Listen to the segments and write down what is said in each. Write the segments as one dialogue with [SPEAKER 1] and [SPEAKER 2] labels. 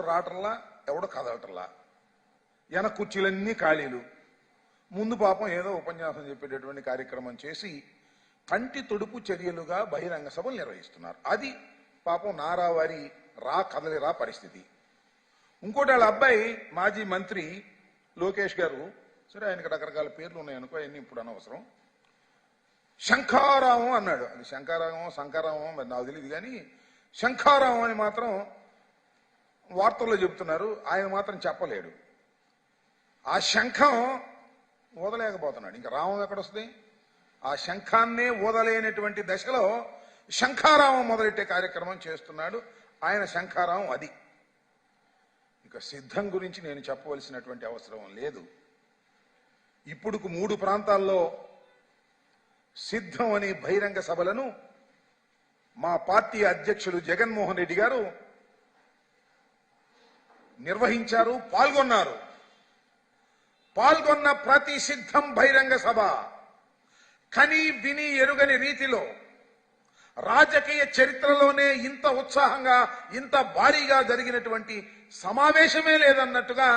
[SPEAKER 1] ఎవడు రావటంలా, ఎవడు కదలటంలా, వెనక కుర్చీలన్నీ ఖాళీలు. ముందు పాపం ఏదో ఉపన్యాసం చెప్పేటటువంటి కార్యక్రమం చేసి కంటి తొడుపు చర్యలుగా బహిరంగ సభలు నిర్వహిస్తున్నారు. అది పాపం నారావారి కదలిరా పరిస్థితి. ఇంకోటి వాళ్ళ అబ్బాయి మాజీ మంత్రి లోకేష్ గారు, సరే ఆయనకి రకరకాల పేర్లు ఉన్నాయనుకో, అవన్నీ ఇప్పుడు అనవసరం, శంఖారామం అన్నాడు. అది శంఖారామం మరి నాకు తెలియదు, కానీ శంఖారామం అని మాత్రం వార్తల్లో చెబుతున్నారు. ఆయన మాత్రం చెప్పలేడు. ఆ శంఖం ఊదలేకపోతున్నాడు. ఇంకా రామం ఎక్కడొస్తుంది? ఆ శంఖాన్నే ఊదలేనటువంటి దశలో శంఖారామం మొదలెట్టే కార్యక్రమం చేస్తున్నాడు ఆయన. శంఖారామం అది. ఇక సిద్ధం గురించి నేను చెప్పవలసినటువంటి అవసరం లేదు. ఇప్పుడు 3 ప్రాంతాల్లో సిద్ధం అనే బహిరంగ సభలను మా పార్టీ అధ్యక్షుడు జగన్మోహన్ రెడ్డి గారు నిర్వహించారు, పాల్గొన్న ప్రతి సిద్ధం బహిరంగ సభ కని విని ఎరుగని రీతిలో రాజకీయ చరిత్రలోనే ఇంత ఉత్సాహంగా, ఇంత భారీగా జరిగినటువంటి సమావేశమే లేదన్నట్టుగా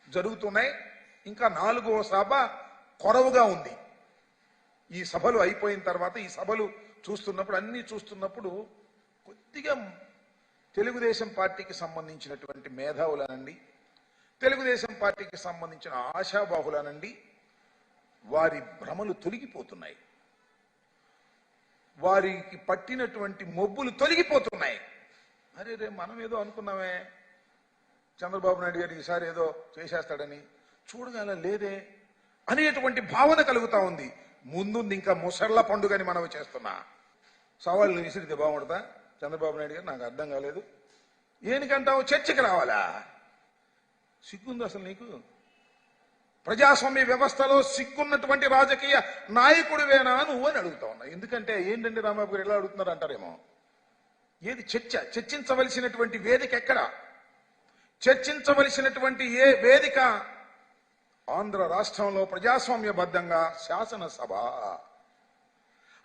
[SPEAKER 1] జరుగుతున్నాయి. ఇంకా 4వ సభ కొరవుగా ఉంది. ఈ సభలు అయిపోయిన తర్వాత, ఈ సభలు చూస్తున్నప్పుడు, అన్ని చూస్తున్నప్పుడు కొద్దిగా తెలుగుదేశం పార్టీకి సంబంధించినటువంటి మేధావులనండి, తెలుగుదేశం పార్టీకి సంబంధించిన ఆశాబాహులనండి, వారి భ్రమలు తొలగిపోతున్నాయి, వారికి పట్టినటువంటి మొబ్బులు తొలగిపోతున్నాయి. అరే రే మనం ఏదో అనుకున్నామే, చంద్రబాబు నాయుడు గారు ఈసారి ఏదో చేసేస్తాడని, చూడగల లేదే అనేటువంటి భావన కలుగుతా ఉంది. ముందుంది ఇంకా ముసర్ల పండుగని మనవి చేస్తున్నా. సవాళ్ళు విసిరితే బాగుంటుందా చంద్రబాబు నాయుడు గారు? నాకు అర్థం కాలేదు. ఏనికంటావు? చర్చకి రావాలా? సిగ్గుంది అసలు నీకు? ప్రజాస్వామ్య వ్యవస్థలో సిగ్గున్నటువంటి రాజకీయ నాయకుడివేనా నువ్వు అని అడుగుతా ఉన్నా. ఎందుకంటే ఏంటంటే రాంబాబు గారు ఎలా అడుగుతున్నారు అంటారేమో. ఏది చర్చించవలసినటువంటి వేదిక ఎక్కడ? చర్చించవలసినటువంటి ఏ వేదిక? ఆంధ్ర రాష్ట్రంలో ప్రజాస్వామ్యబద్ధంగా శాసనసభ.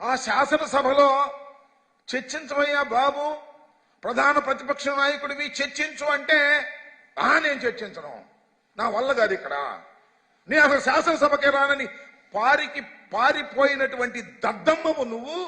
[SPEAKER 1] ఆ శాసనసభలో చర్చించవయ్యా బాబు, ప్రధాన ప్రతిపక్ష నాయకుడివి, చర్చించు అంటే నేను చర్చించను, నా వల్ల కాదు, ఇక్కడ నేను అసలు శాసనసభకి రానని పారిపోయినటువంటి దద్దమ్మవు నువ్వు.